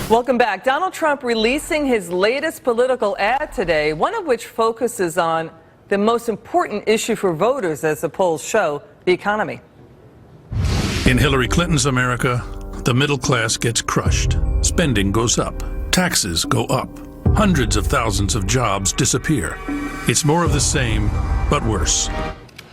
Welcome back. Donald Trump releasing his latest political ad today, one of which focuses on the most important issue for voters, as the polls show, the economy. In Hillary Clinton's America, the middle class gets crushed. Spending goes up. Taxes go up. Hundreds of thousands of jobs disappear. It's more of the same, but worse.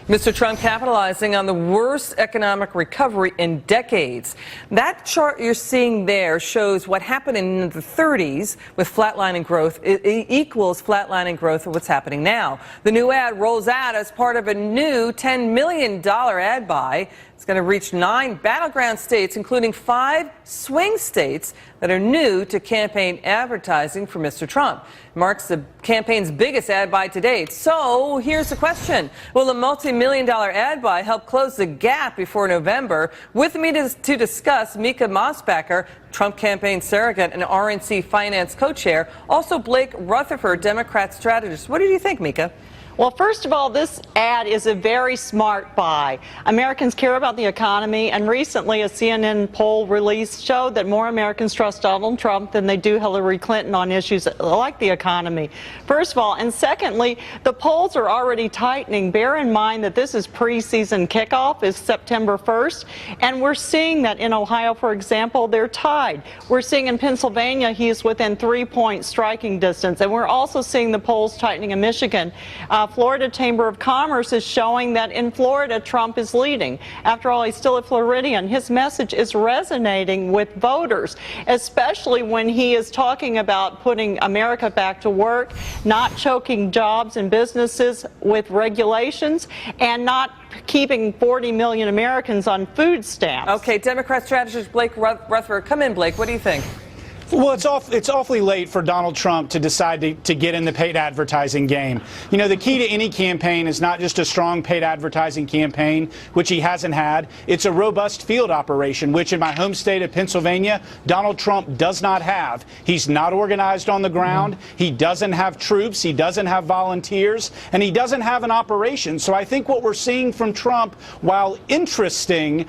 Mr. Trump capitalizing on the worst economic recovery in decades. That chart you're seeing there shows what happened in the 30s with flatlining growth. It equals flatlining growth of what's happening now. The new ad rolls out as part of a new $10 million ad buy. It's going to reach 9 battleground states, including 5 swing states that are new to campaign advertising for Mr. Trump. It marks the campaign's biggest ad buy to date. So here's the question. Will the multi-million-dollar ad buy help close the gap before November? With me to discuss, Mica Mosbacher, Trump campaign surrogate and RNC finance co-chair. Also Blake Rutherford, Democrat strategist. What do you think, Mica? Well, first of all, this ad is a very smart buy. Americans care about the economy, and recently a CNN poll release showed that more Americans trust Donald Trump than they do Hillary Clinton on issues like the economy. First of all, and secondly, the polls are already tightening. Bear in mind that this is preseason kickoff, is September 1st, and we're seeing that in Ohio, for example, they're tied. We're seeing in Pennsylvania he's within 3-point striking distance, and we're also seeing the polls tightening in Michigan. Florida Chamber of Commerce is showing that in Florida, Trump is leading. After all, he's still a Floridian. His message is resonating with voters, especially when he is talking about putting America back to work, not choking jobs and businesses with regulations, and not keeping 40 million Americans on food stamps. Okay, Democrat strategist Blake Rutherford. Come in, Blake. What do you think? Well, it's awfully late for Donald Trump to decide to get in the paid advertising game. You know, the key to any campaign is not just a strong paid advertising campaign, which he hasn't had. It's a robust field operation, which in my home state of Pennsylvania, Donald Trump does not have. He's not organized on the ground. He doesn't have troops. He doesn't have volunteers. And he doesn't have an operation. So I think what we're seeing from Trump, while interesting,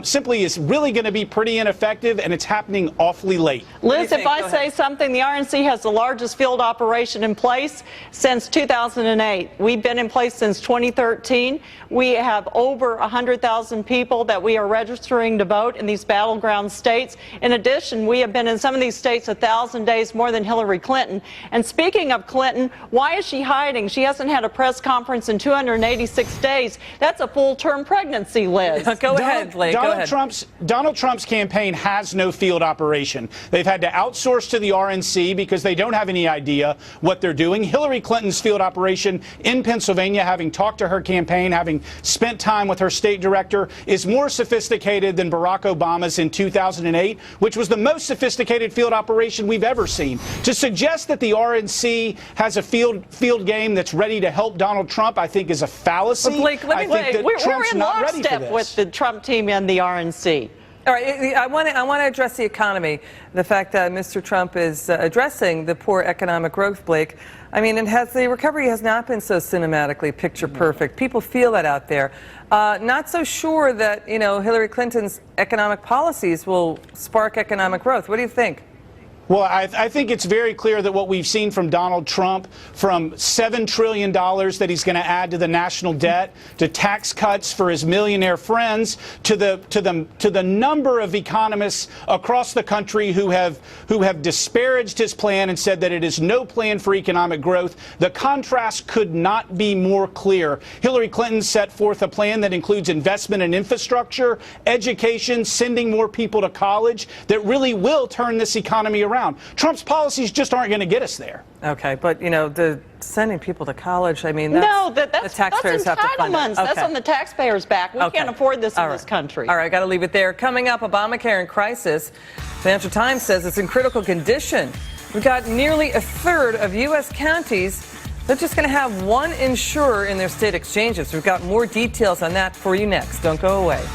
simply is really going to be pretty ineffective, and it's happening awfully late. If I say something, the RNC has the largest field operation in place since 2008. We've been in place since 2013. We have over 100,000 people that we are registering to vote in these battleground states. In addition, we have been in some of these states 1,000 days more than Hillary Clinton. And speaking of Clinton, why is she hiding? She hasn't had a press conference in 286 days. That's a full-term pregnancy, Liz. Go ahead, Blake. Donald Trump's campaign has no field operation. They've had to outsource to the RNC because they don't have any idea what they're doing. Hillary Clinton's field operation in Pennsylvania, having talked to her campaign, having spent time with her state director, is more sophisticated than Barack Obama's in 2008, which was the most sophisticated field operation we've ever seen. To suggest that the RNC has a field game that's ready to help Donald Trump, I think, is a fallacy. But Blake, let me we're in lockstep with the Trump team and the RNC. All right, I want to address the economy. The fact that Mr. Trump is addressing the poor economic growth, Blake. I mean, the recovery has not been so cinematically picture perfect. People feel that out there. Not so sure that, Hillary Clinton's economic policies will spark economic growth. What do you think? Well, I think it's very clear that what we've seen from Donald Trump, from $7 trillion that he's going to add to the national debt, to tax cuts for his millionaire friends, to the number of economists across the country who have disparaged his plan and said that it is no plan for economic growth, the contrast could not be more clear. Hillary Clinton set forth a plan that includes investment in infrastructure, education, sending more people to college, that really will turn this economy around. Trump's policies just aren't going to get us there. Okay, but the sending people to college, I mean, that's the taxpayers have to fund it. Okay. That's on the taxpayers' back. We can't afford this in this country. All right, got to leave it there. Coming up, Obamacare in crisis. Financial Times says it's in critical condition. We've got nearly a third of U.S. counties. They're just going to have one insurer in their state exchanges. We've got more details on that for you next. Don't go away.